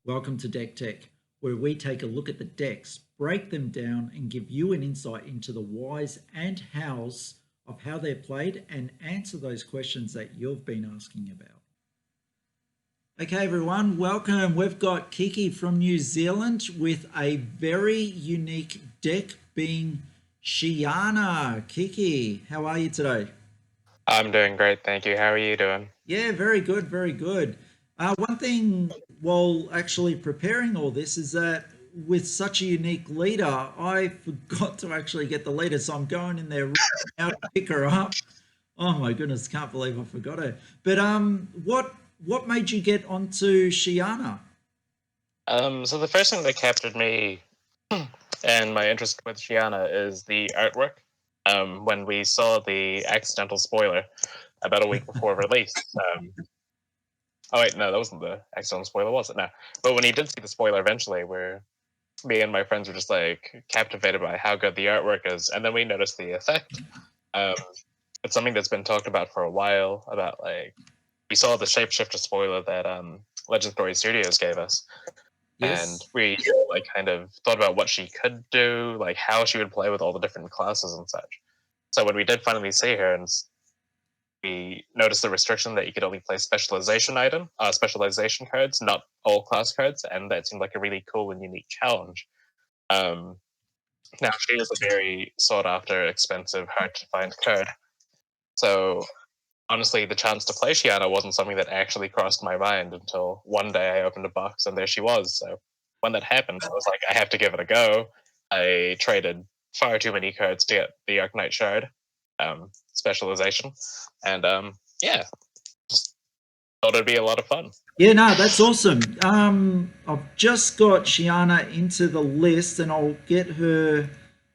Welcome to Deck Tech, where we take a look at the decks, break them down, and give you an insight into the whys and hows of how they're played and answer those questions that you've been asking about. Okay, everyone, welcome. We've got Kiki from New Zealand with a very unique deck being Shiyana. Kiki, how are you today? I'm doing great, thank you. How are you doing? Yeah, very good, very good. One thing while actually preparing all this is that with such a unique leader, I forgot to actually get the leader, so I'm going in there right now to pick her up. Oh my goodness, can't believe I forgot her. But what made you get onto Shiana? So the first thing that captured me and my interest with Shiana is the artwork. When we saw the accidental spoiler about a week before release. Oh wait, no, that wasn't the accidental spoiler, was it? No. But when he did see the spoiler eventually, where me and my friends were just like captivated by how good the artwork is, and then we noticed the effect. It's something that's been talked about for a while. About like we saw the shapeshifter spoiler that Legend Story Studios gave us, and Yes. we like kind of thought about what she could do, like how she would play with all the different classes and such. So when we did finally see her, and we noticed the restriction that you could only play specialization cards, not all class cards, and that seemed like a really cool and unique challenge. Um, Now she is a very sought after, expensive, hard to find card. So honestly, the chance to play Shiana wasn't something that actually crossed my mind until one day I opened a box and there she was. So when that happened, I was like, I have to give it a go. I traded far too many cards to get the Arcanite Shard specialization, and yeah, just thought it'd be a lot of fun. Yeah, no, that's awesome. I've just got Shiana into the list, and I'll get her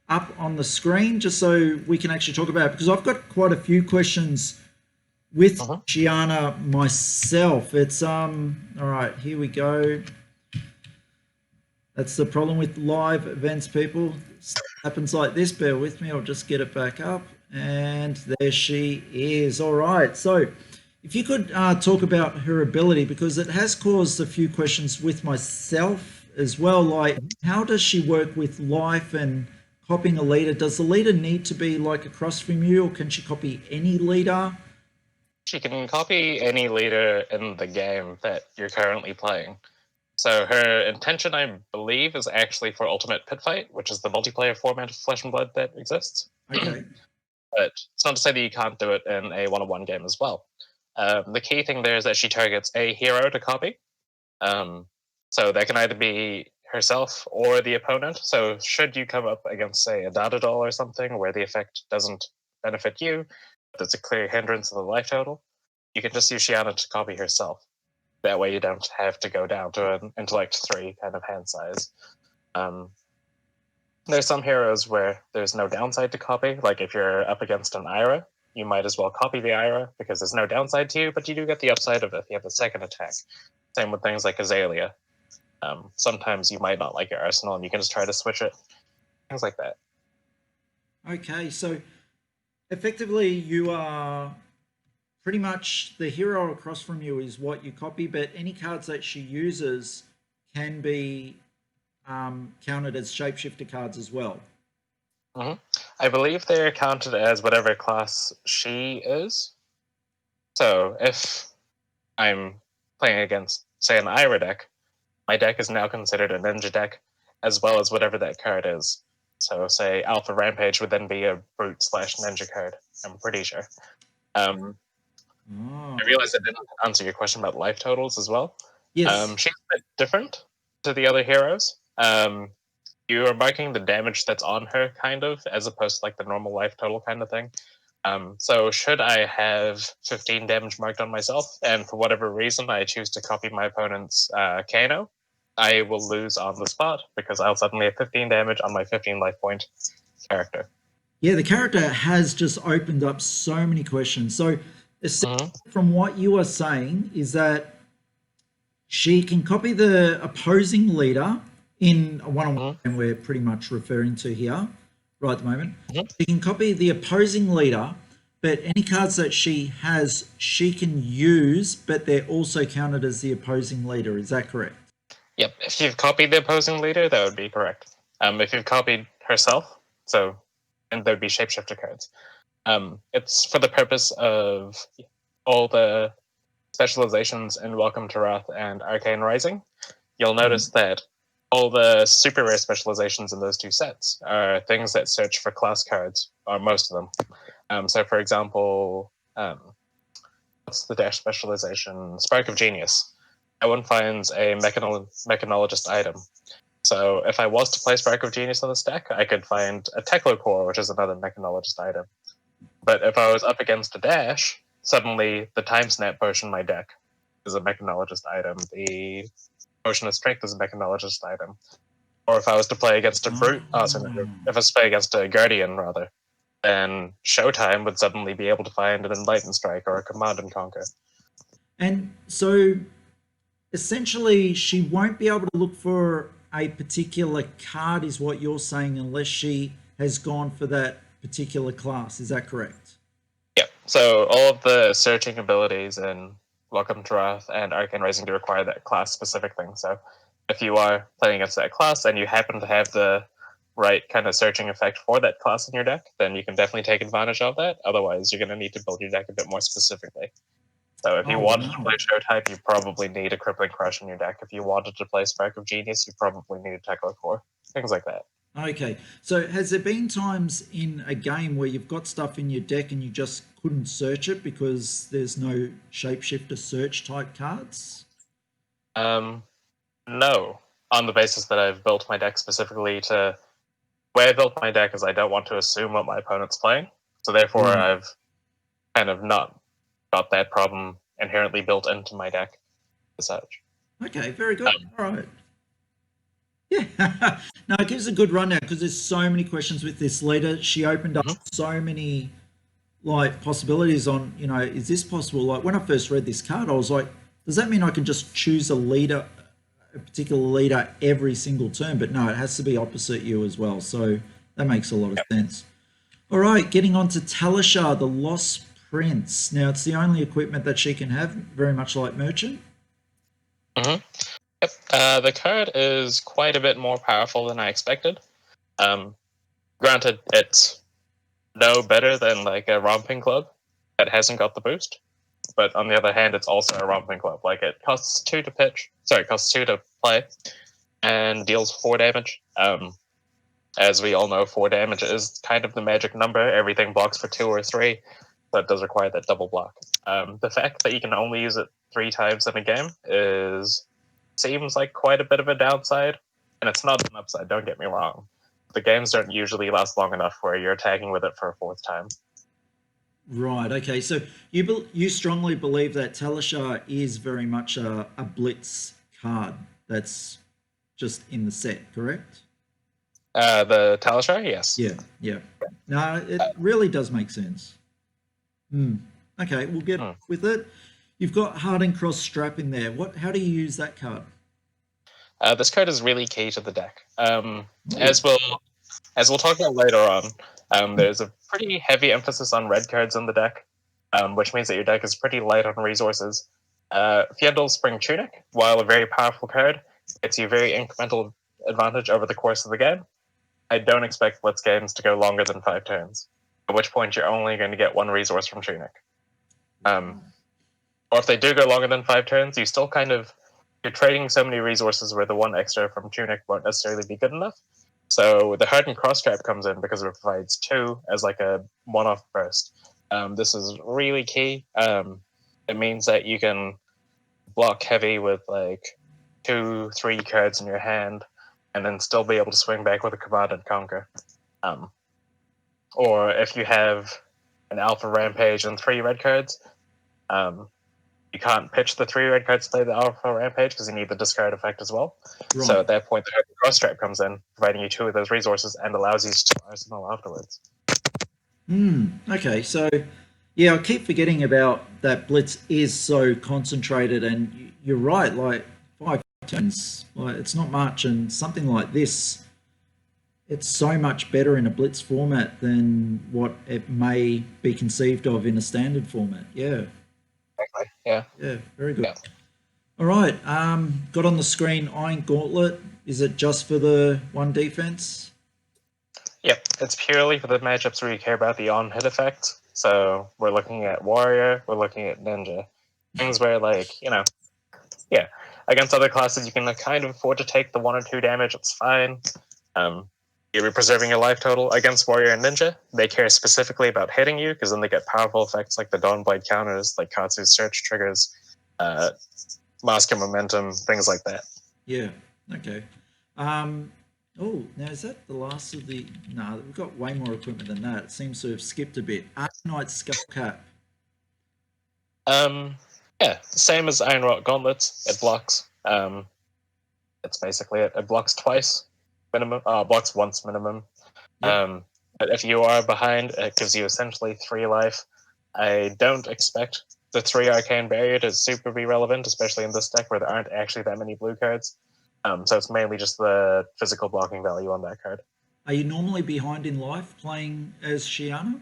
up on the screen just so we can actually talk about it because I've got quite a few questions with Uh-huh. Shiana myself. It's all right, here we go. That's the problem with live events, people. It happens like this. Bear with me. I'll just get it back up. And there she is. All right. So if you could talk about her ability, because it has caused a few questions with myself as well. Like, how does she work with life and copying a leader? Does the leader need to be like across from you, or can she copy any leader? She can copy any leader in the game that you're currently playing. So her intention, I believe, is actually for Ultimate Pit Fight, which is the multiplayer format of Flesh and Blood that exists. Okay. But it's not to say that you can't do it in a one-on-one game as well. The key thing there is that she targets a hero to copy. So that can either be herself or the opponent. So should you come up against, say, a Dada doll or something where the effect doesn't benefit you, but there's a clear hindrance to the life total, you can just use Shiana to copy herself. That way you don't have to go down to an intellect 3 kind of hand size. There's some heroes where there's no downside to copy. Like if you're up against an Ira, you might as well copy the Ira because there's no downside to you, but you do get the upside of it if you have the second attack. Same with things like Azalea. Sometimes you might not like your arsenal and you can just try to switch it. Things like that. Okay. So effectively, you are pretty much the hero across from you is what you copy, but any cards that she uses can be counted as shapeshifter cards as well. Mm-hmm. I believe they're counted as whatever class she is. So if I'm playing against, say, an Ira deck, my deck is now considered a ninja deck, as well as whatever that card is. So, say, Alpha Rampage would then be a brute / ninja card, I'm pretty sure. Oh. I realized I didn't answer your question about life totals as well. Yes. She's a bit different to the other heroes. You are marking the damage that's on her, kind of, as opposed to like the normal life total kind of thing. So should I have 15 damage marked on myself, and for whatever reason I choose to copy my opponent's Kano, I will lose on the spot because I'll suddenly have 15 damage on my 15 life point character. Yeah, the character has just opened up so many questions. So, Mm-hmm. from what you are saying, is that she can copy the opposing leader in a one-on-one Mm-hmm. game we're pretty much referring to here right at the moment. Mm-hmm. She can copy the opposing leader, but any cards that she has, she can use, but they're also counted as the opposing leader. Is that correct? Yep, if you've copied the opposing leader, that would be correct. If you've copied herself, and there'd be shapeshifter cards. It's for the purpose of all the specializations in Welcome to Wrath and Arcane Rising. You'll notice that all the super rare specializations in those two sets are things that search for class cards, or most of them. So, for example, what's the dash specialization? Spark of Genius. That one finds a mechanologist item. So if I was to play Spark of Genius on this deck, I could find a Teklo Core, which is another mechanologist item. But if I was up against a dash, suddenly the Time Snap potion in my deck is a mechanologist item. The Potion of Strength is a mechanologist item. Or if I was to play against a brute, if I was to play against a guardian, rather, then Showtime would suddenly be able to find an Enlightened Strike or a Command and Conquer. And so essentially she won't be able to look for a particular card is what you're saying, unless she has gone for that particular class. Is that correct? Yep. So all of the searching abilities in Welcome to Wrath and Arcane Rising do require that class-specific thing. So if you are playing against that class and you happen to have the right kind of searching effect for that class in your deck, then you can definitely take advantage of that. Otherwise, you're going to need to build your deck a bit more specifically. So if you wanted to play Show Type, you probably need a Crippling Crush in your deck. If you wanted to play Spark of Genius, you probably need a Teklo Core. Things like that. Okay. So has there been times in a game where you've got stuff in your deck and you just couldn't search it because there's no shapeshifter search type cards? No. On the basis that I've built my deck specifically to... The way I built my deck is I don't want to assume what my opponent's playing. So therefore I've kind of not got that problem inherently built into my deck as such. Okay, very good. All right. Yeah. No, it gives a good rundown because there's so many questions with this leader. She opened up so many possibilities on, is this possible? Like when I first read this card, I was like, does that mean I can just choose a leader, a particular leader every single turn? But no, it has to be opposite you as well. So that makes a lot of sense. All right, getting on to Talisha, the Lost Prince. Now, it's the only equipment that she can have, very much like Merchant. Yep. The card is quite a bit more powerful than I expected. Granted, it's no better than like a Romping Club that hasn't got the boost. But on the other hand, it's also a Romping Club. Like it costs 2 to play and deals 4 damage. As we all know, 4 damage is kind of the magic number. Everything blocks for 2 or 3, so it does require that double block. The fact that you can only use it 3 times in a game seems like quite a bit of a downside, and it's not an upside, don't get me wrong. The games don't usually last long enough where you're attacking with it for a 4th time. Right, okay. So you strongly believe that Talisha is very much a blitz card that's just in the set, correct? The Talisha, yes. Yeah. No, it really does make sense. Okay, we'll get with it. You've got Hardened Cross Strap in there. How do you use that card? This card is really key to the deck. As we'll talk about later on, there's a pretty heavy emphasis on red cards in the deck, which means that your deck is pretty light on resources. Fieldal Spring Tunic, while a very powerful card, gets you very incremental advantage over the course of the game. I don't expect blitz games to go longer than 5 turns, at which point you're only going to get 1 resource from Tunic. Or if they do go longer than 5 turns, you're trading so many resources where the 1 extra from Tunic won't necessarily be good enough. So the Hardened Cross Trap comes in because it provides 2 as like a one-off burst. This is really key. It means that you can block heavy with like 2-3 cards in your hand and then still be able to swing back with a Command and Conquer. Or if you have an Alpha Rampage and 3 red cards, you can't pitch the 3 red cards to play the Alpha Rampage because you need the discard effect as well. Right. So at that point, the Cross Trap comes in, providing you 2 of those resources and allows you to arsenal afterwards. Okay, so yeah, I keep forgetting about that blitz is so concentrated, and you're right, like 5 turns, like it's not much, and something like this, it's so much better in a blitz format than what it may be conceived of in a standard format. Yeah. Exactly. Yeah. Yeah, very good. Yeah. All right. Got on the screen Iron Gauntlet. Is it just for the 1 defense? Yep, it's purely for the matchups where you care about the on-hit effect. So we're looking at Warrior, we're looking at Ninja. Things where, yeah, against other classes you can kind of afford to take the 1 or 2 damage, it's fine. You're preserving your life total. Against Warrior and Ninja, they care specifically about hitting you, because then they get powerful effects like the Dawnblade counters, like Katsu's search triggers, Mask of Momentum, things like that. Yeah. Okay. Now is that the last of the? No, we've got way more equipment than that. It seems to have skipped a bit. Arcanite Skullcap. Yeah, same as Ironrock Gauntlets. It blocks. It's basically it. It blocks twice minimum. Blocks once minimum. Yep. But if you are behind, it gives you essentially 3 life. I don't expect the 3 Arcane Barrier to super be relevant, especially in this deck where there aren't actually that many blue cards. So it's mainly just the physical blocking value on that card. Are you normally behind in life playing as Shiyana?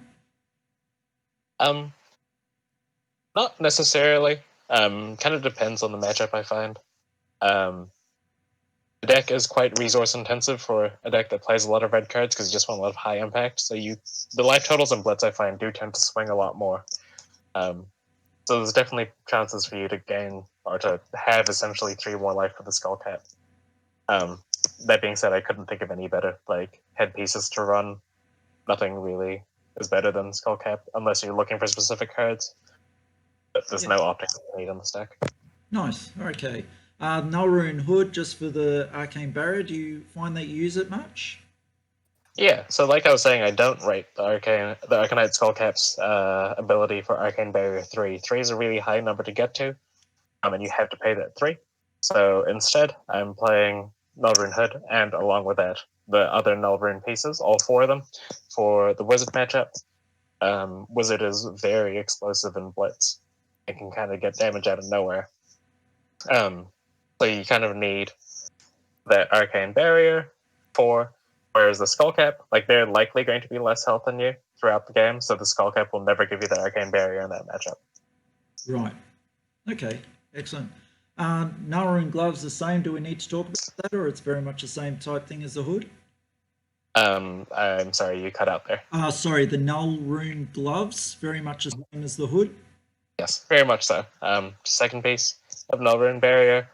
Not necessarily. Kind of depends on the matchup, I find. The deck is quite resource intensive for a deck that plays a lot of red cards because you just want a lot of high impact. So the life totals and blitz, I find, do tend to swing a lot more. So there's definitely chances for you to gain or to have essentially 3 more life for the Skullcap. That being said, I couldn't think of any better headpieces to run. Nothing really is better than Skullcap unless you're looking for specific cards. But there's no optics need on the stack. Nice. Okay. Nullrune Hood, just for the Arcane Barrier. Do you find that you use it much? Yeah, so like I was saying, I don't rate the Arcanite Skullcap's ability for Arcane Barrier 3. 3 is a really high number to get to, and you have to pay that 3. So instead, I'm playing Nullrune Hood, and along with that, the other Nullrune pieces, all 4 of them, for the Wizard matchup. Wizard is very explosive in Blitz. It can kind of get damage out of nowhere. So you kind of need that Arcane Barrier for, whereas the Skullcap, they're likely going to be less health than you throughout the game, so the Skullcap will never give you the Arcane Barrier in that matchup. Right. Okay. Excellent. Nullrune Gloves the same. Do we need to talk about that, or it's very much the same type thing as the Hood? I'm sorry, you cut out there. Sorry, the Nullrune Gloves, very much the same as the Hood? Yes, very much so. Second piece of Nullrune Barrier.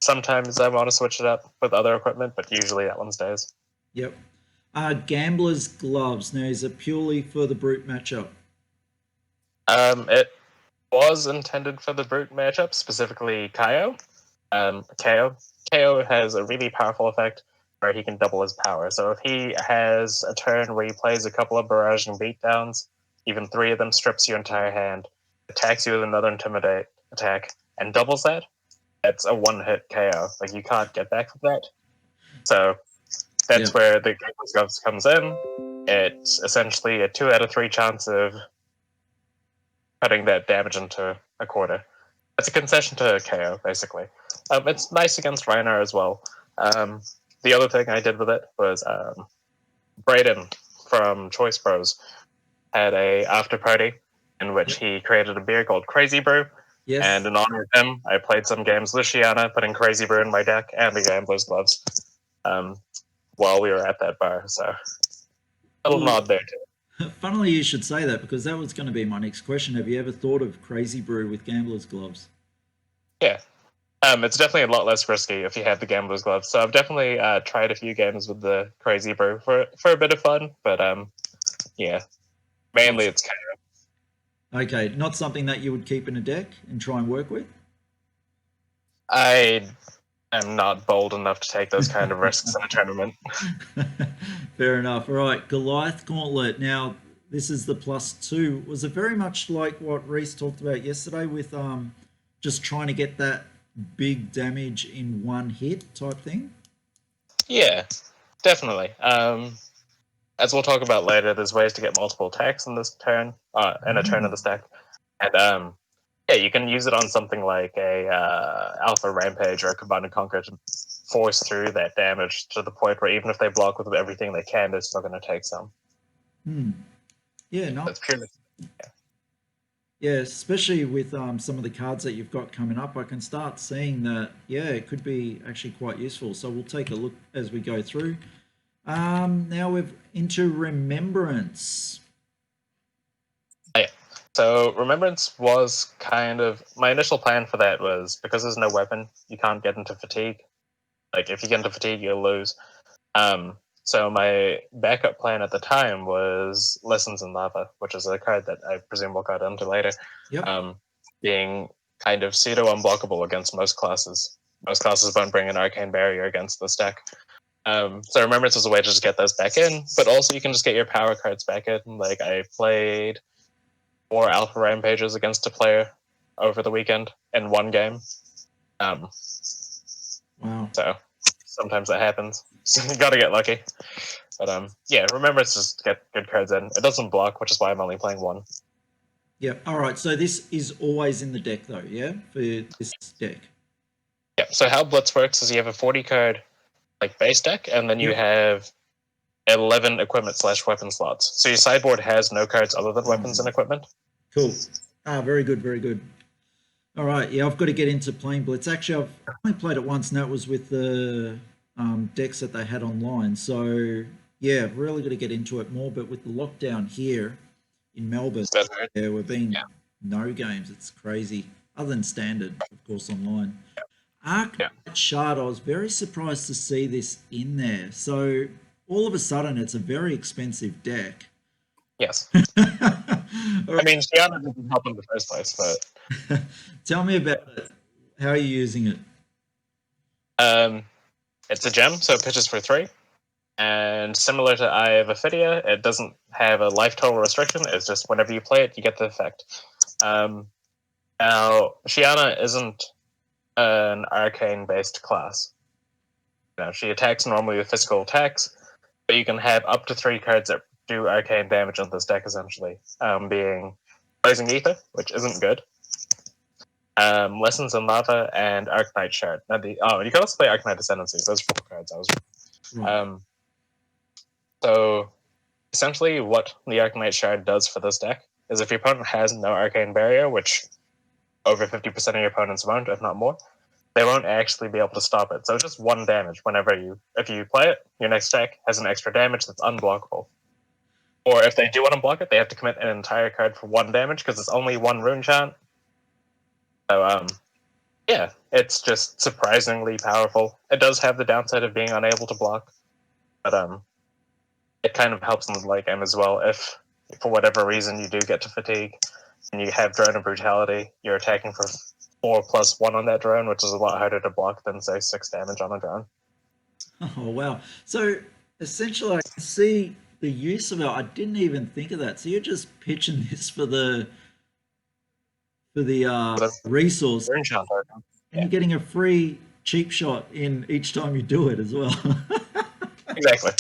Sometimes I want to switch it up with other equipment, but usually that one stays. Yep. Gambler's Gloves. Now, is it purely for the Brute matchup? It was intended for the Brute matchup, specifically KO. KO has a really powerful effect where he can double his power. So if he has a turn where he plays a couple of barraging beatdowns, even 3 of them, strips your entire hand, attacks you with another Intimidate attack, and doubles that, that's a 1-hit KO. You can't get back from that. So that's where the Gambler's Gloves comes in. It's essentially a 2 out of 3 chance of cutting that damage into a quarter. It's a concession to KO, basically. It's nice against Reinar as well. The other thing I did with it was Brayden from Choice Bros had a after party in which he created a beer called Crazy Brew. Yes. And in honor of him, I played some games with Shiyana, putting Crazy Brew in my deck and the Gambler's Gloves while we were at that bar. So a little nod there too. Funnily, you should say that, because that was going to be my next question. Have you ever thought of Crazy Brew with Gambler's Gloves? Yeah. It's definitely a lot less risky if you have the Gambler's Gloves. So I've definitely tried a few games with the Crazy Brew for a bit of fun, but yeah, mainly it's kind of... Okay, not something that you would keep in a deck and try and work with? I am not bold enough to take those kind of risks in a tournament. Fair enough. All right, Goliath Gauntlet. Now, this is the +2. Was it very much like what Reese talked about yesterday with just trying to get that big damage in 1 hit type thing? Yeah, definitely. As we'll talk about later, there's ways to get multiple attacks in this turn, in a turn of the stack. And yeah, you can use it on something like a Alpha Rampage or a Combine and Conquer to force through that damage to the point where even if they block with everything they can, they're still going to take some. Yeah, no. That's purely. Yeah, especially with some of the cards that you've got coming up, I can start seeing that, yeah, it could be actually quite useful. So we'll take a look as we go through. Now we're into Remembrance. Yeah. So Remembrance was kind of my initial plan for that was because there's no weapon, you can't get into fatigue. Like if you get into fatigue, you'll lose. So my backup plan at the time was Lessons in Lava, which is a card that I presume we'll get into later, Yep. being kind of pseudo unblockable against most classes. Most classes won't bring an arcane barrier against this deck. So Remembrance is a way to just get those back in, but also you can just get your power cards back in. Like I played 4 Alpha Rampages against a player over the weekend in one game. Wow. So sometimes that happens. So you got to get lucky. But yeah, remember to just get good cards in. It doesn't block, which is why I'm only playing 1. Yep. All right. So this is always in the deck, though. Yeah, for this deck. Yeah. So how Blitz works is you have a 40 card like base deck, and then you Yep. have 11 equipment/weapon slots. So your sideboard has no cards other than weapons and equipment. Cool. Very good. Very good. All right. Yeah, I've got to get into playing Blitz. Actually, I've only played it once, and that was with the decks that they had online. So yeah, I've really got to get into it more. But with the lockdown here in Melbourne, That's right. yeah, we've been Yeah. no games. It's crazy. Other than standard, of course, online. Arcanite Yeah. Shard, I was very surprised to see this in there. So all of a sudden, it's a very expensive deck. Yes. All I mean, Shiana didn't help in the first place, but Tell me about it. How are you using it? it's a gem, so it pitches for 3. And similar to Eye of Ophidia, it doesn't have a life total restriction. It's just whenever you play it, you get the effect. Now, Shiyana isn't an arcane-based class. You know, she attacks normally with physical attacks, but you can have up to 3 cards that do arcane damage on this deck, essentially, being Blazing Ether, which isn't good, Lessons in Lava, and Arcanite Shard. Now you can also play Arcanite Ascendancy. Those 4 cards. Right. So essentially what the Arcanite Shard does for this deck is if your opponent has no arcane barrier, which over 50% of your opponents won't, if not more, they won't actually be able to stop it. So it's just 1 damage if you play it, your next deck has an extra damage that's unblockable. Or if they do want to block it, they have to commit an entire card for 1 damage because it's only 1 rune chant. So yeah, it's just surprisingly powerful. It does have the downside of being unable to block, but it kind of helps in the late game as well. If for whatever reason you do get to fatigue and you have drone and brutality, you're attacking for 4+1 on that drone, which is a lot harder to block than say 6 damage on a drone. Oh wow. So essentially, I can see the use of it. I didn't even think of that. So you're just pitching this for the The resource, rune chant token. and you're getting a free cheap shot in each time you do it as well. Exactly.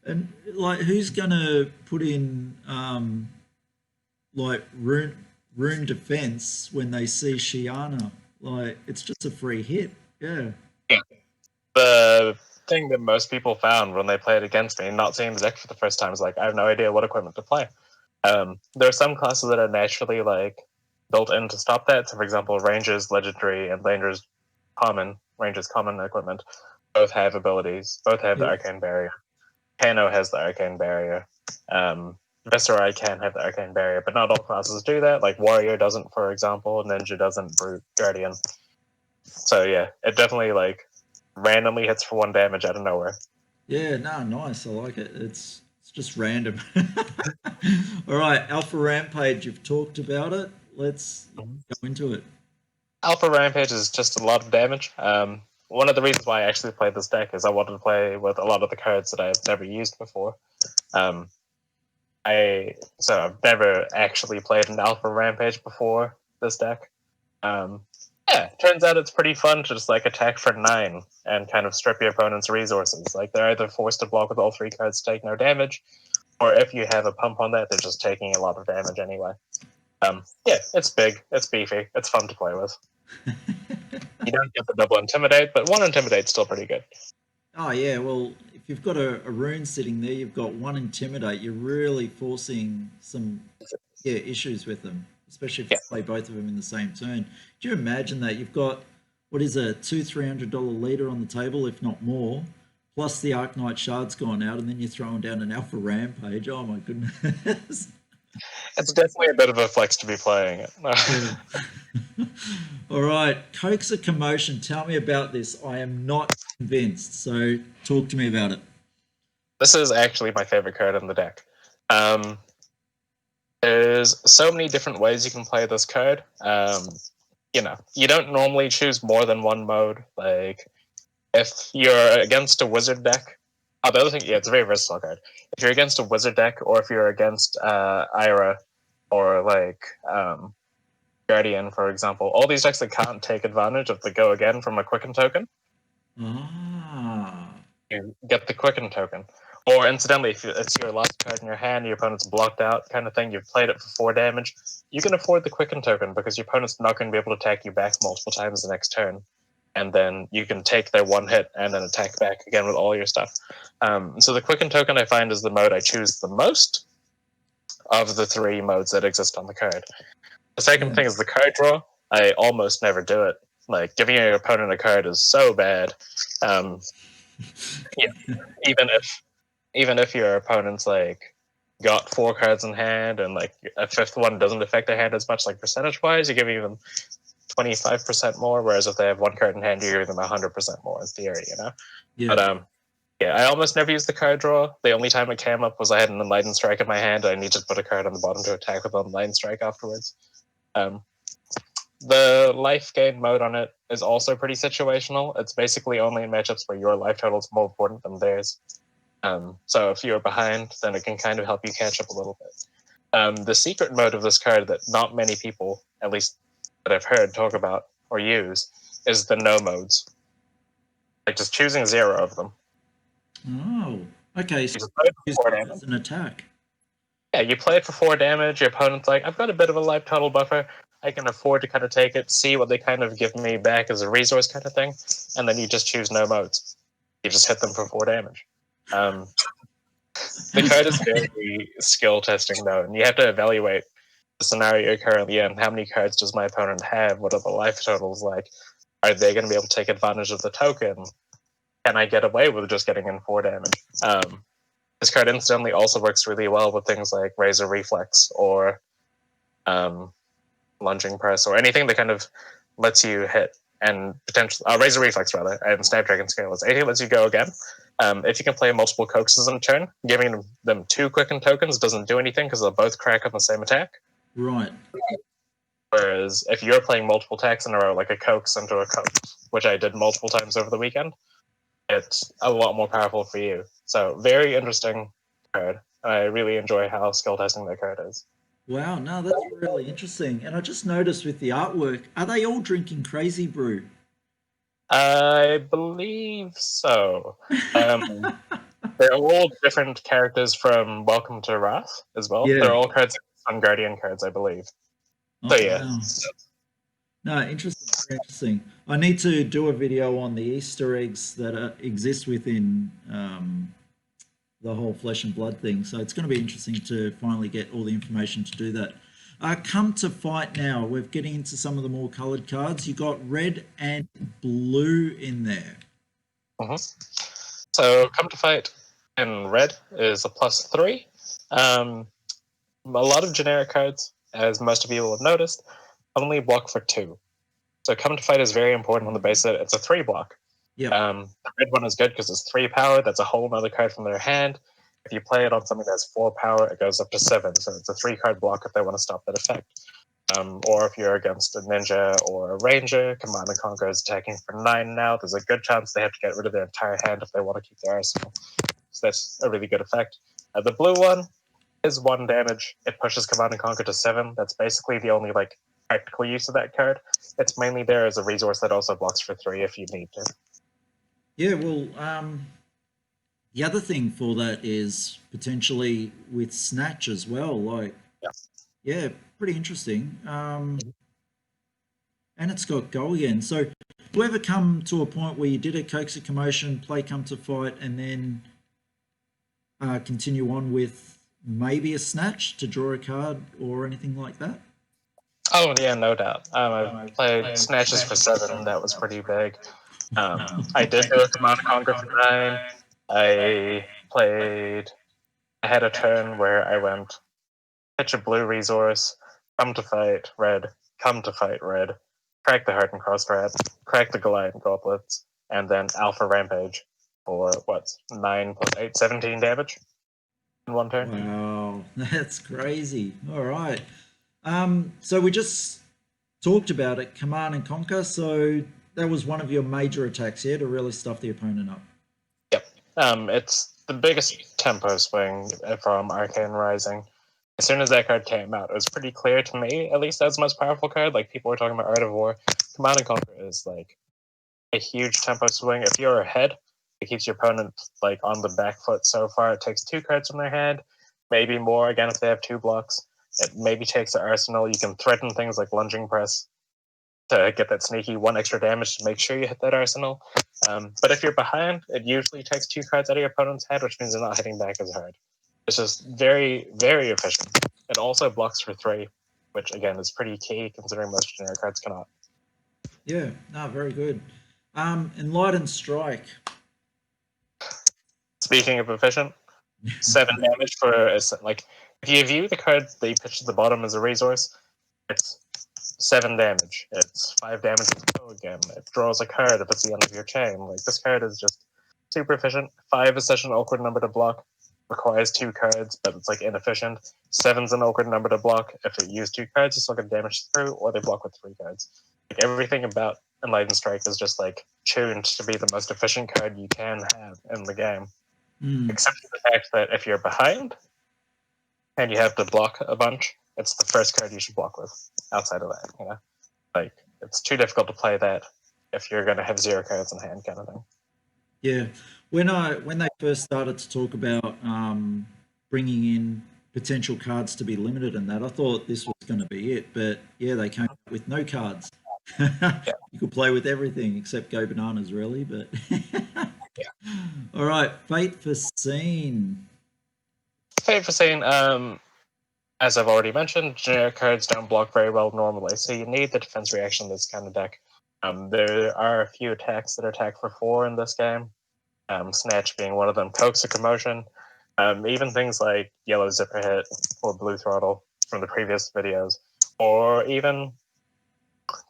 And like, who's gonna put in like rune defense when they see Shiyana? Like, it's just a free hit. Yeah. The thing that most people found when they played against me, not seeing the deck for the first time, is like I have no idea what equipment to play. There are some classes that are naturally like built in to stop that. So, for example, Rangers Legendary and Rangers Common equipment both have abilities. Both have the Yep. Arcane Barrier. Kano has the Arcane Barrier. Viscerai can have the Arcane Barrier, but not all classes do that. Like Warrior doesn't, for example. Ninja doesn't. Brute, Guardian. So yeah, it definitely like randomly hits for 1 damage out of nowhere. Yeah, no, nice. I like it. It's just random. All right, Alpha Rampage. You've talked about it. Let's go into it. Alpha Rampage is just a lot of damage. One of the reasons why I actually played this deck is I wanted to play with a lot of the cards that I've never used before. I've never actually played an Alpha Rampage before this deck. Yeah, turns out it's pretty fun to just like attack for 9 and kind of strip your opponent's resources. Like they're either forced to block with all 3 cards to take no damage, or if you have a pump on that, they're just taking a lot of damage anyway. Yeah, it's big, it's beefy, it's fun to play with. You don't get the double intimidate, but 1 intimidate's still pretty good. Oh yeah, well, if you've got a rune sitting there, you've got one Intimidate, you're really forcing some issues with them, especially if you Yeah. play both of them in the same turn. Do you imagine that you've got what is a $200-300 leader on the table, if not more, plus the Arcanite Shard's gone out, and then you're throwing down an Alpha Rampage? Oh my goodness! It's definitely a bit of a flex to be playing it. Yeah. All right, Coax a Commotion. Tell me about this. I am not convinced, so talk to me about it. This is actually my favorite card in the deck. There's so many different ways you can play this card. You know, you don't normally choose more than one mode. Like, if you're against a wizard deck, the other thing, yeah, it's a very versatile card. If you're against a wizard deck, or if you're against Ira, or like Guardian, for example, all these decks that can't take advantage of the go again from a Quicken token, you get the Quicken token. Or incidentally, if it's your last card in your hand, your opponent's blocked out, kind of thing, you've played it for 4 damage, you can afford the Quicken token because your opponent's not going to be able to attack you back multiple times the next turn. And then you can take their one hit and then attack back again with all your stuff. So the Quicken token, I find, is the mode I choose the most of the 3 modes that exist on the card. The second thing is the card draw. I almost never do it. Like, giving your opponent a card is so bad. Yeah, even if your opponent's like got 4 cards in hand and like a 5th one doesn't affect their hand as much, like percentage wise, you're giving them 25% more, whereas if they have 1 card in hand, you're giving them 100% more in theory, you know? Yeah. But yeah, I almost never used the card draw. The only time it came up was I had an Enlightened Strike in my hand and I needed to put a card on the bottom to attack with an Enlightened Strike afterwards. The life gain mode on it is also pretty situational. It's basically only in matchups where your life total is more important than theirs. So if you're behind, then it can kind of help you catch up a little bit. The secret mode of this card that not many people, at least that I've heard, talk about or use, is the no modes. Like just choosing 0 of them. Oh, okay. So you play it as an attack. Yeah, you play it for 4 damage. Your opponent's like, I've got a bit of a life total buffer. I can afford to kind of take it, see what they kind of give me back as a resource kind of thing, and then you just choose no modes. You just hit them for 4 damage. The card is very skill testing though, and you have to evaluate the scenario you're currently in. How many cards does my opponent have? What are the life totals like? Are they going to be able to take advantage of the token? Can I get away with just getting in 4 damage? This card incidentally also works really well with things like Razor Reflex or Lunging Press or anything that kind of lets you hit and potentially Razor Reflex rather and Snapdragon Scalers. Anything that lets you go again. If you can play multiple coaxes in a turn, giving them 2 Quicken tokens doesn't do anything because they'll both crack on the same attack. Right. Whereas if you're playing multiple attacks in a row, like a coax into a coax, which I did multiple times over the weekend, it's a lot more powerful for you. So very interesting card. I really enjoy how skill testing that card is. Wow, no, that's really interesting. And I just noticed with the artwork, are they all drinking Crazy Brew? I believe so. They're all different characters from Welcome to Wrath as well. Yeah. They're all cards on Guardian cards, I believe. Oh, So yeah. wow. No, interesting. Very interesting. I need to do a video on the Easter eggs that exist within the whole Flesh and Blood thing. So it's going to be interesting to finally get all the information to do that. Come to fight now. We're getting into some of the more coloured cards. You got red and blue in there. So come to fight in red is a +3. A lot of generic cards, as most of you will have noticed, only block for 2. So come to fight is very important on the basis that it's a 3 block. Yep. The red one is good because it's 3 power. That's a whole other card from their hand. If you play it on something that's 4 power, it goes up to 7. So it's a 3-card block if they want to stop that effect. Or if you're against a ninja or a ranger, Command and Conquer is attacking for 9 now. There's a good chance they have to get rid of their entire hand if they want to keep their arsenal. So that's a really good effect. The blue one is 1 damage. It pushes Command and Conquer to 7. That's basically the only like practical use of that card. It's mainly there as a resource that also blocks for 3 if you need to. Yeah, well, the other thing for that is potentially with Snatch as well. Like, yeah, pretty interesting. And it's got go again. So, do you ever come to a point where you did a Coax a Commotion, play Come to Fight, and then continue on with maybe a snatch to draw a card or anything like that? Oh yeah, no doubt. I played snatches for 7. That was pretty big. I did do a Command and Conquer for 9. I played. I had a turn where I went pitch a blue resource, come to fight red, come to fight red, crack the Heart and Cross Rat, crack the Goliath Gauntlets, and then Alpha Rampage for what 9 plus 8, 17 damage in one turn. Wow, that's crazy. All right. So we just talked about it, Command and Conquer. So that was one of your major attacks here to really stuff the opponent up. Yep. It's the biggest tempo swing from Arcane Rising. As soon as that card came out, it was pretty clear to me, at least that's the most powerful card. Like, people were talking about Art of War. Command and Conquer is like a huge tempo swing. If you're ahead, it keeps your opponent like on the back foot so far. It takes 2 cards from their hand, maybe more, again, if they have 2 blocks. It maybe takes the arsenal. You can threaten things like Lunging Press to get that sneaky 1 extra damage to make sure you hit that arsenal. But if you're behind, it usually takes 2 cards out of your opponent's hand, which means they're not hitting back as hard. It's just very, very efficient. It also blocks for 3, which again is pretty key considering most generic cards cannot. Yeah, no, very good. Enlightened Strike. Speaking of efficient, 7 damage for like if you view the card that you pitch at the bottom as a resource, it's 7 damage. It's 5 damage with Go again. It draws a card if it's the end of your chain. Like, this card is just super efficient. 5 is such an awkward number to block. Requires 2 cards, but it's like inefficient. 7's an awkward number to block. If it used 2 cards, you still get damage through, or they block with 3 cards. Like, everything about Enlightened Strike is just like tuned to be the most efficient card you can have in the game. Except for the fact that if you're behind and you have to block a bunch, it's the first card you should block with. Outside of that, you know, like, it's too difficult to play that if you're going to have 0 cards in hand, kind of thing. Yeah, when they first started to talk about bringing in potential cards to be limited and that, I thought this was going to be it. But yeah, they came up with no cards. You could play with everything except go bananas, really. But all right, Fate for Scene. Fate for Scene, as I've already mentioned, generic cards don't block very well normally, so you need the defense reaction in this kind of deck. There are a few attacks that are attack for 4 in this game, Snatch being one of them, Coax a Commotion, even things like Yellow Zipper Hit or Blue Throttle from the previous videos, or even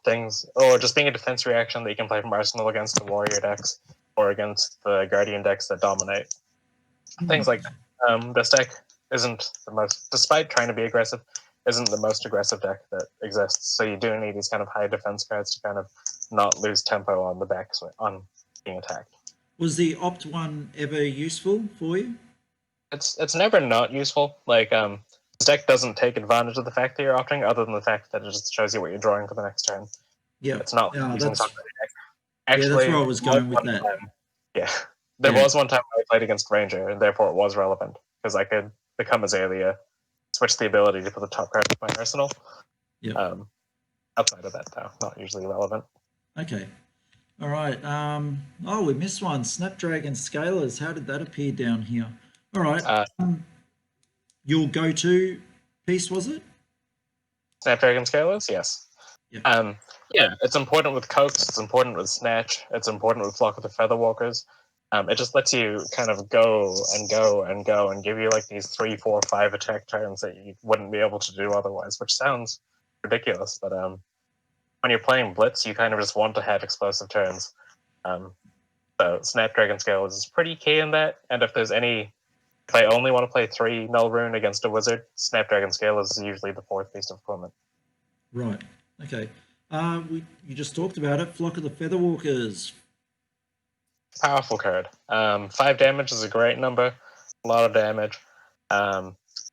things, or just being a defense reaction that you can play from Arsenal against the Warrior decks or against the Guardian decks that dominate. Things like that. This deck isn't the most, despite trying to be aggressive, isn't the most aggressive deck that exists. So you do need these kind of high defense cards to kind of not lose tempo on the back on being attacked. Was the Opt one ever useful for you? It's never not useful. Like, this deck doesn't take advantage of the fact that you're opting, other than the fact that it just shows you what you're drawing for the next turn. Yeah, it's not using something. Actually, that's where I was going with that. There was one time I played against Ranger, and therefore it was relevant because I could become Azalea, switch the ability to put the top card with my arsenal. Yeah. Outside of that, though, not usually relevant. Okay. All right. Oh, we missed one. Snapdragon Scalers. How did that appear down here? All right. Your go-to piece, was it? Snapdragon Scalers, yes. Yeah. It's important with Coax, it's important with Snatch, it's important with Flock of the Featherwalkers. It just lets you kind of go and go and go and give you like these 3, 4, 5 attack turns that you wouldn't be able to do otherwise, which sounds ridiculous, but when you're playing Blitz, you kind of just want to have explosive turns. So Snapdragon Scalers is pretty key in that, and if I only want to play 3 Null Rune against a wizard, Snapdragon Scalers is usually the 4th piece of equipment. Right. Okay. You just talked about it. Flock of the Featherwalkers. Powerful card. 5 damage is a great number. A lot of damage.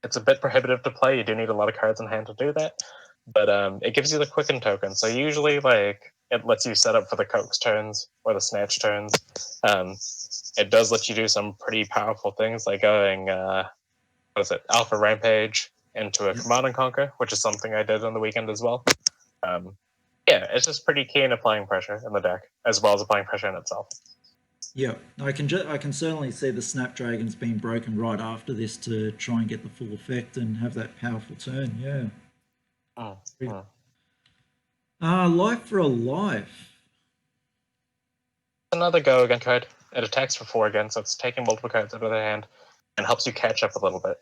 It's a bit prohibitive to play. You do need a lot of cards in hand to do that. But it gives you the Quicken token. So usually, like, it lets you set up for the Coax turns or the Snatch turns. It does let you do some pretty powerful things, like going, Alpha Rampage into a Command and Conquer, which is something I did on the weekend as well. It's just pretty key in applying pressure in the deck, as well as applying pressure in itself. Yeah, I can certainly see the Snapdragons being broken right after this to try and get the full effect and have that powerful turn. Yeah. Mm, Pretty mm. Life for a life. Another go again card. It attacks for 4 again, so it's taking multiple cards out of their hand and helps you catch up a little bit.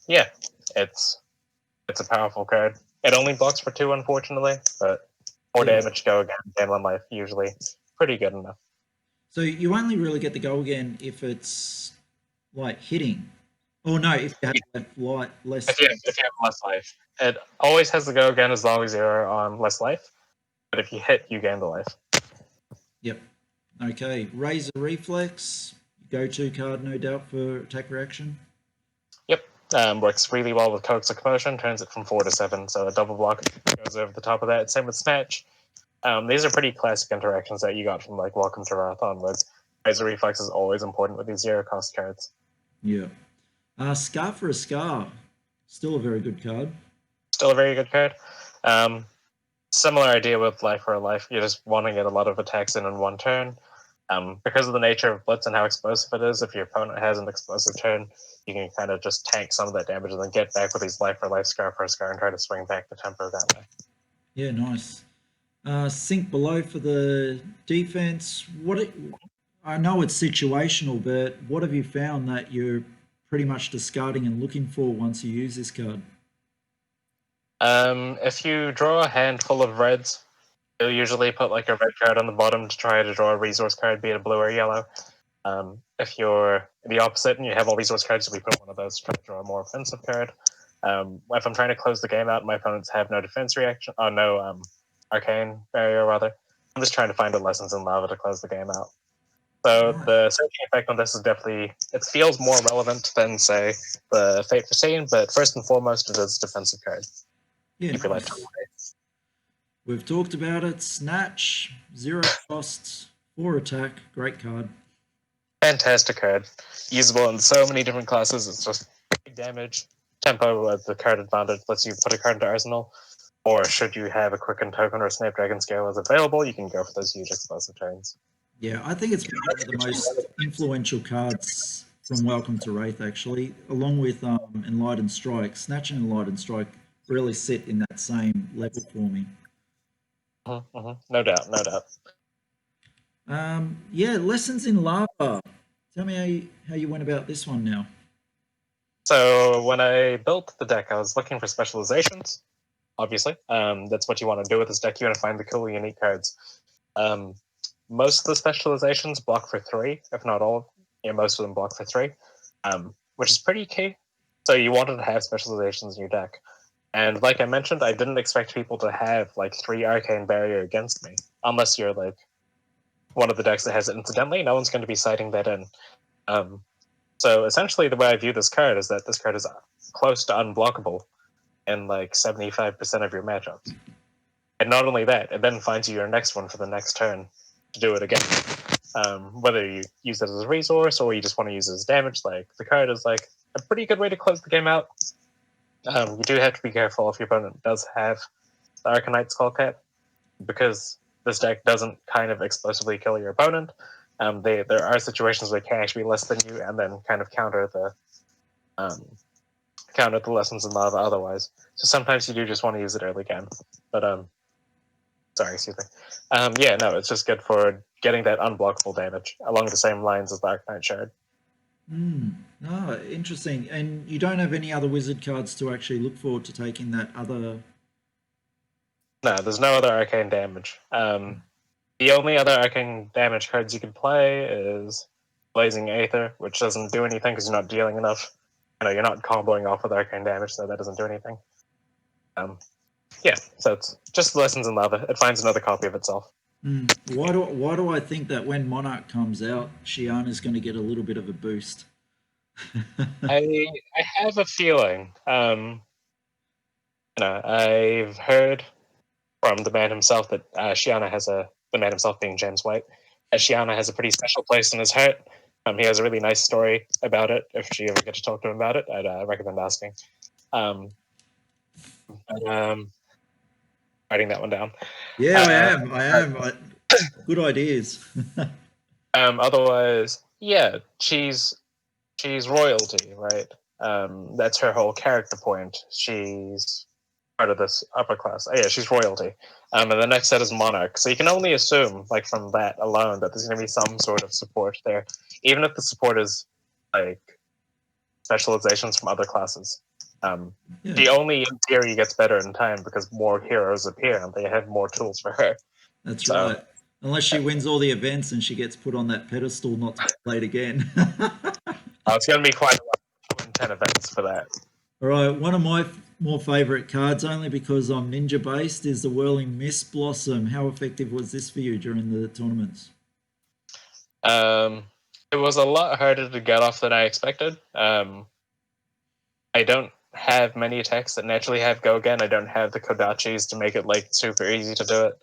Yeah, it's a powerful card. It only blocks for 2, unfortunately, but 4 Yeah. damage go again, gambling life usually pretty good enough. So you only really get the go again if it's like hitting. Oh no, if you have light less. If you have less life, it always has to go again as long as you're on less life. But if you hit, you gain the life. Yep. Okay. Razor Reflex, go-to card, no doubt for attack reaction. Yep. Works really well with Coax of Commotion, turns it from 4 to 7, so a double block goes over the top of that. Same with Snatch. These are pretty classic interactions that you got from like Welcome to Wrath onwards. Razor Reflex is always important with these 0-cost cards. Yeah. Scar for a Scar, still a very good card. Still a very good card. Similar idea with Life for a Life. You're just wanting to get a lot of attacks in one turn. Because of the nature of Blitz and how explosive it is, if your opponent has an explosive turn, you can kind of just tank some of that damage and then get back with these Life for Life, Scar for a Scar, and try to swing back the tempo that way. Yeah, nice. Sink below for the defense. I know it's situational, but what have you found that you're pretty much discarding and looking for once you use this card? If you draw a handful of reds, you'll usually put like a red card on the bottom to try to draw a resource card, be it a blue or yellow. If you're the opposite and you have all resource cards, we put one of those to try to draw a more offensive card. If I'm trying to close the game out, my opponents have no defense reaction, no arcane barrier rather. I'm just trying to find the lessons in lava to close the game out. So Nice. the searching effect on this is definitely, it feels more relevant than say the Fate Foreseen, but first and foremost it is a defensive card. Yeah, Keep your life nice. We've talked about it. Snatch, 0 costs, 4 attack. Great card. Fantastic card. Usable in so many different classes. It's just big damage. Tempo as the card advantage lets you put a card into arsenal. Or should you have a Quicken Token or Snapdragon Scale as available, you can go for those huge explosive turns. Yeah, I think it's been one of the most influential cards from Welcome to Wraith, actually, along with Enlightened Strike. Snatch and Enlightened Strike really sit in that same level for me. No doubt, no doubt. Yeah, Lessons in Lava. Tell me how you went about this one now. So when I built the deck, I was looking for specializations. Obviously, that's what you want to do with this deck. You want to find the cool, unique cards. Most of the specializations block for 3, if not all. Yeah, most of them block for 3, which is pretty key. So you wanted to have specializations in your deck. And like I mentioned, I didn't expect people to have like 3 arcane barrier against me, unless you're like one of the decks that has it incidentally. No one's going to be citing that in. So essentially, the way I view this card is that this card is close to unblockable in like 75% of your matchups. And not only that, it then finds you your next one for the next turn to do it again. Whether you use it as a resource or you just want to use it as damage, like the card is like a pretty good way to close the game out. You do have to be careful if your opponent does have the Arcanite Skullcap, because this deck doesn't kind of explosively kill your opponent. There are situations where it can actually be less than you, and then kind of counter the lessons in lava otherwise. So sometimes you do just want to use it early game. But sorry, excuse me. Yeah, no, it's just good for getting that unblockable damage along the same lines as the Arcanite Shard. Interesting. And you don't have any other wizard cards to actually look forward to taking that other. No, there's no other arcane damage. The only other arcane damage cards you can play is Blazing Aether, which doesn't do anything because you're not dealing enough. You're not comboing off with arcane damage, so that doesn't do anything. Yeah, so it's just Lessons in Lava. It finds another copy of itself. Why do I think that when Monarch comes out, Shiyana is going to get a little bit of a boost? I have a feeling. I've heard from the man himself that Shiana has the man himself being James White, Shiana has a pretty special place in his heart. He has a really nice story about it. If you ever get to talk to him about it, I'd recommend asking. Writing that one down. Yeah, I am. Good ideas. Otherwise, yeah, she's royalty, right? That's her whole character point. She's part of this upper class. Oh, yeah, she's royalty. And the next set is monarch. So you can only assume, like from that alone, that there's going to be some sort of support there, even if the support is like specializations from other classes. She only, in theory, gets better in time because more heroes appear and they have more tools for her. That's right. Unless she wins all the events and she gets put on that pedestal not to be played again. It's going to be quite a lot to win 10 events for that. All right, one of my more favourite cards, only because I'm ninja based, is the Whirling Mist Blossom. How effective was this for you during the tournaments? It was a lot harder to get off than I expected. I don't have many attacks that naturally have go again. I don't have the Kodachis to make it like super easy to do it.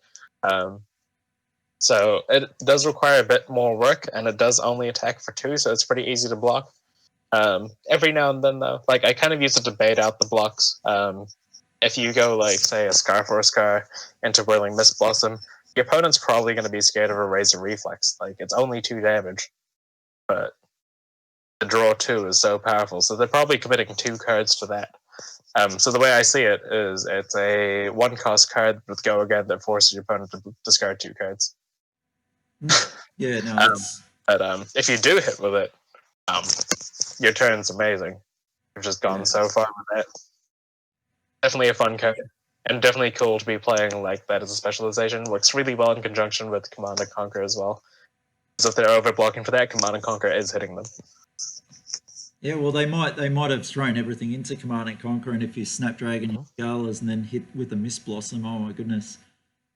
So it does require a bit more work, and it does only attack for 2, so it's pretty easy to block. Every now and then, though, like I kind of use it to bait out the blocks. If you go like say a Scarf or a Scar into Whirling Mist Blossom, your opponent's probably going to be scared of a Razor Reflex. Like it's only 2 damage, but the draw 2 is so powerful, so they're probably committing 2 cards to that. So the way I see it is it's a 1-cost card with go again that forces your opponent to discard 2 cards. Yeah, no. But if you do hit with it, your turn's amazing. You've just gone so far with it. Definitely a fun card, and definitely cool to be playing like that as a specialization. Works really well in conjunction with Command and Conquer as well. So if they're overblocking for that, Command and Conquer is hitting them. Yeah, well, they might have thrown everything into Command and Conquer, and if you Snapdragon your Galas and then hit with a Mist Blossom, oh my goodness.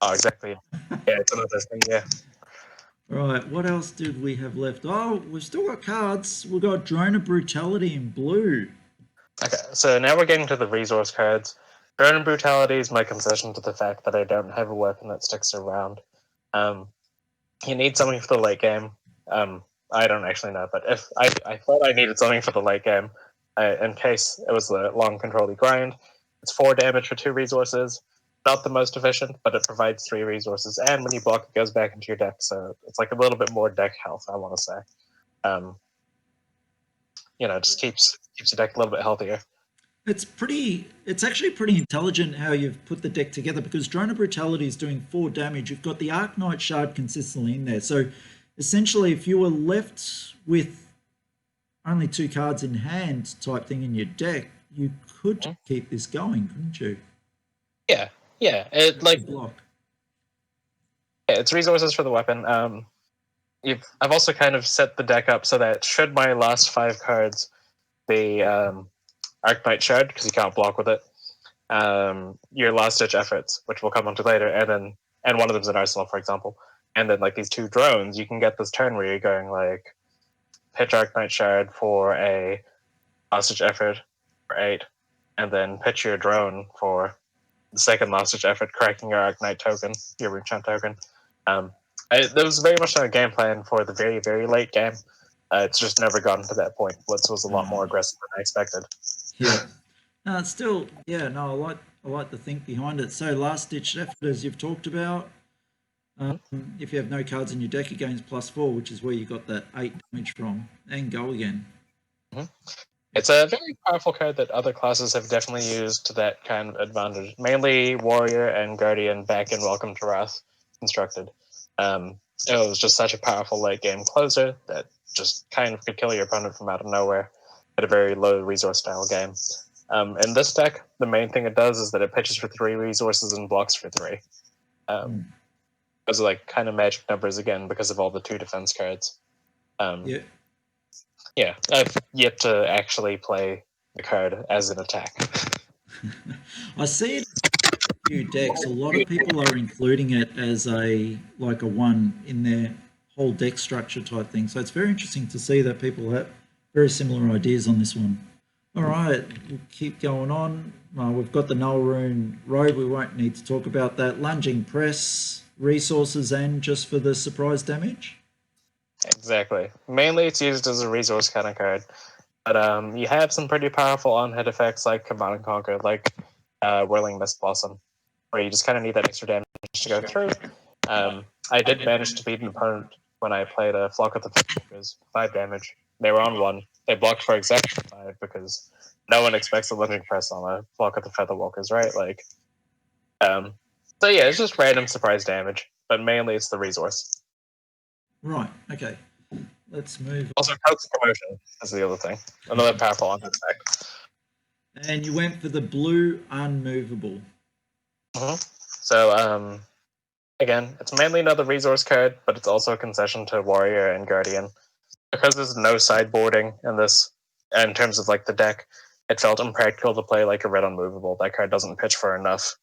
Oh, exactly. Yeah, it's another thing. Yeah. Right, what else did we have left? Oh, we've still got cards. We've got Drone of Brutality in blue. Okay, so now we're getting to the resource cards. Drone of Brutality is my concession to the fact that I don't have a weapon that sticks around. You need something for the late game. I don't actually know, but if I thought I needed something for the late game, in case it was the long control grind, it's 4 damage for 2 resources. Not the most efficient, but it provides 3 resources, and when you block, it goes back into your deck, so it's like a little bit more deck health, I want to say. Just keeps your deck a little bit healthier. It's actually pretty intelligent how you've put the deck together, because Drone of Brutality is doing 4 damage. You've got the Arcanite Shard consistently in there. So essentially, if you were left with only 2 cards in hand type thing in your deck, you could keep this going, couldn't you? Yeah. It's resources for the weapon. I've also kind of set the deck up so that should my last 5 cards be Arcanite Shard, because you can't block with it, your last ditch efforts, which we'll come onto later, and one of them's an arsenal, for example, and then like these 2 drones, you can get this turn where you're going like pitch Arcanite Shard for a last ditch effort for 8, and then pitch your drone for the second last ditch effort, cracking your Arcanite token, your Runechant token. There was very much a game plan for the very, very late game. It's just never gotten to that point. Blitz was a lot more aggressive than I expected. Yeah. No, it's still, I like the think behind it. So last ditch effort, as you've talked about, if you have no cards in your deck, it gains +4, which is where you got that 8 damage from, and go again. It's a very powerful card that other classes have definitely used to that kind of advantage. Mainly Warrior and Guardian back in Welcome to Wrath constructed. It was just such a powerful late game closer that just kind of could kill your opponent from out of nowhere at a very low resource style game. In this deck, the main thing it does is that it pitches for 3 resources and blocks for 3. Those are like kind of magic numbers again because of all the 2 defense cards. Yeah, I've yet to actually play the card as an attack. I see it in a few decks. A lot of people are including it as a 1 in their whole deck structure type thing. So it's very interesting to see that people have very similar ideas on this one. All right, we'll keep going on. We've got the Null Rune Robe. We won't need to talk about that. Lunging Press, resources, and just for the surprise damage. Exactly. Mainly it's used as a resource kind of card. But you have some pretty powerful on-hit effects like Command and Conquer, like Whirling Mist Blossom, where you just kind of need that extra damage to go through. I did manage to beat an opponent when I played a Flock of the Featherwalkers, 5 damage. They were on 1. They blocked for exactly 5 because no one expects a living press on a Flock of the Featherwalkers, right? Like, so yeah, it's just random surprise damage, but mainly it's the resource. Right. Okay. Let's move. Also, Coke's promotion is the other thing. Another powerful on attack. And you went for the blue unmovable. So, again, it's mainly another resource card, but it's also a concession to Warrior and Guardian. Because there's no sideboarding in this, in terms of like the deck, it felt impractical to play like a red unmovable. That card doesn't pitch for enough.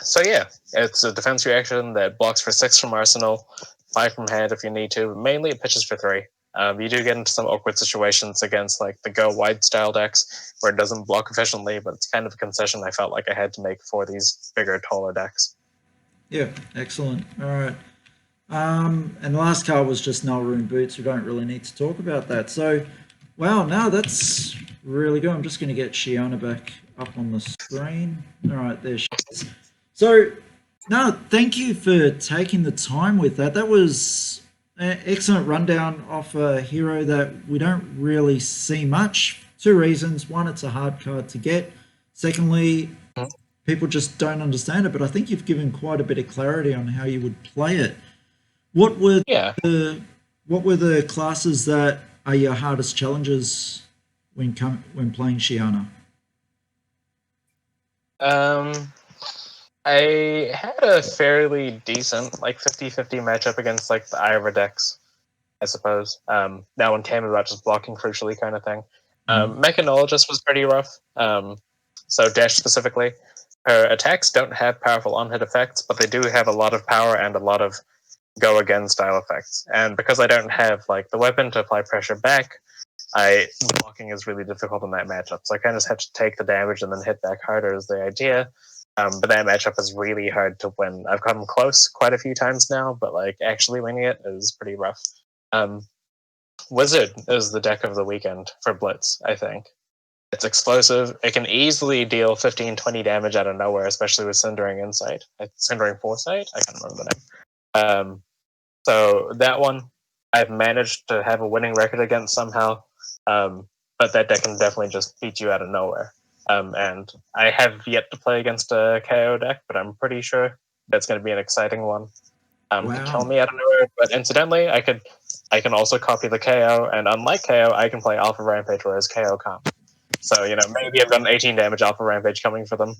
So yeah, it's a defense reaction that blocks for 6 from Arsenal, 5 from hand if you need to. Mainly it pitches for 3. You do get into some awkward situations against like the go wide style decks where it doesn't block efficiently, but it's kind of a concession I felt like I had to make for these bigger, taller decks. Yeah, excellent. All right. And the last card was just Nullrune Boots. We don't really need to talk about that. So, wow, no, that's really good. I'm just going to get Shiyana back up on the screen. All right, there she is. So, no, thank you for taking the time with that. That was an excellent rundown of a hero that we don't really see much. 2 reasons. One, it's a hard card to get. Secondly, people just don't understand it, but I think you've given quite a bit of clarity on how you would play it. What were the classes that are your hardest challenges when playing Shiana? I had a fairly decent, like 50-50 matchup against like the Ira decks, I suppose. That one came about just blocking crucially kind of thing. Mechanologist was pretty rough. So Dash specifically, her attacks don't have powerful on-hit effects, but they do have a lot of power and a lot of go again style effects. And because I don't have like the weapon to apply pressure back, blocking is really difficult in that matchup. So I kind of just have to take the damage and then hit back harder is the idea. But that matchup is really hard to win. I've come close quite a few times now, but like actually winning it is pretty rough. Wizard is the deck of the weekend for Blitz, I think. It's explosive. It can easily deal 15-20 damage out of nowhere, especially with Cindering Insight. Cindering Foresight? I can't remember the name. So that one, I've managed to have a winning record against somehow. But that deck can definitely just beat you out of nowhere. And I have yet to play against a KO deck, but I'm pretty sure that's going to be an exciting one. To kill me out of nowhere. But incidentally, I can also copy the KO, and unlike KO, I can play Alpha Rampage, whereas KO can't. So, maybe I've done 18 damage Alpha Rampage coming for them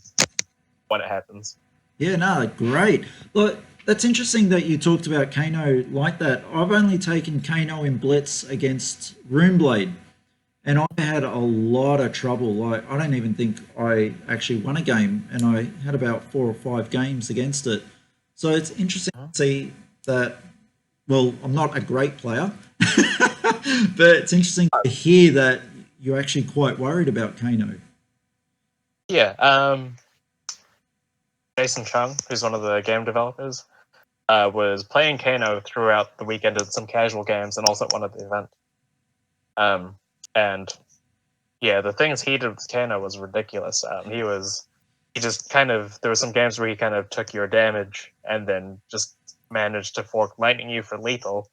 when it happens. Yeah, no, great. Look, that's interesting that you talked about Kano like that. I've only taken Kano in Blitz against Runeblade, and I had a lot of trouble. Like, I don't even think I actually won a game, and I had about 4 or 5 games against it. So it's interesting to see that, well, I'm not a great player, but it's interesting to hear that you're actually quite worried about Kano. Yeah, Jason Chung, who's one of the game developers, was playing Kano throughout the weekend at some casual games and also at one of the event. And yeah, the things he did with Kano was ridiculous. He just kind of, there were some games where he kind of took your damage and then just managed to fork lightning you for lethal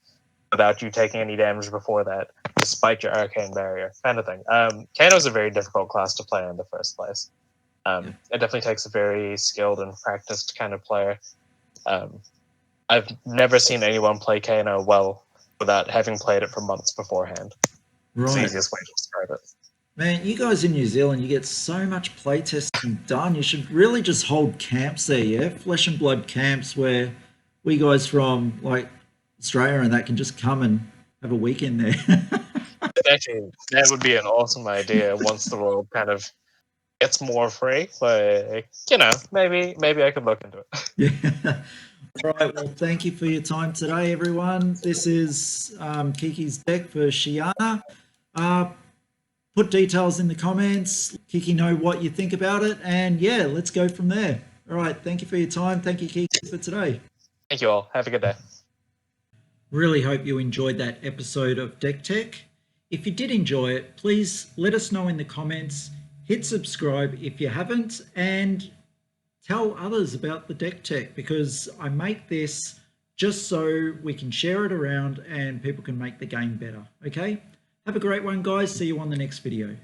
without you taking any damage before that, despite your arcane barrier, kind of thing. Kano's a very difficult class to play in the first place. It definitely takes a very skilled and practiced kind of player. I've never seen anyone play Kano well without having played it for months beforehand. Right. It's the easiest way to describe it. Man, you guys in New Zealand, you get so much playtesting done. You should really just hold camps there, yeah? Flesh and Blood camps where we guys from like Australia and that can just come and have a weekend there. Actually, that would be an awesome idea once the world kind of gets more free. Like, maybe I could look into it. Yeah. All right. Well, thank you for your time today, everyone. This is Kiki's deck for Shiyana. Put details in the comments. Kiki, know what you think about it. And yeah, let's go from there. All right. Thank you for your time. Thank you, Kiki, for today. Thank you all. Have a good day. Really hope you enjoyed that episode of Deck Tech. If you did enjoy it, please let us know in the comments. Hit subscribe if you haven't, and tell others about the Deck Tech, because I make this just so we can share it around and people can make the game better. Okay, have a great one, guys. See you on the next video.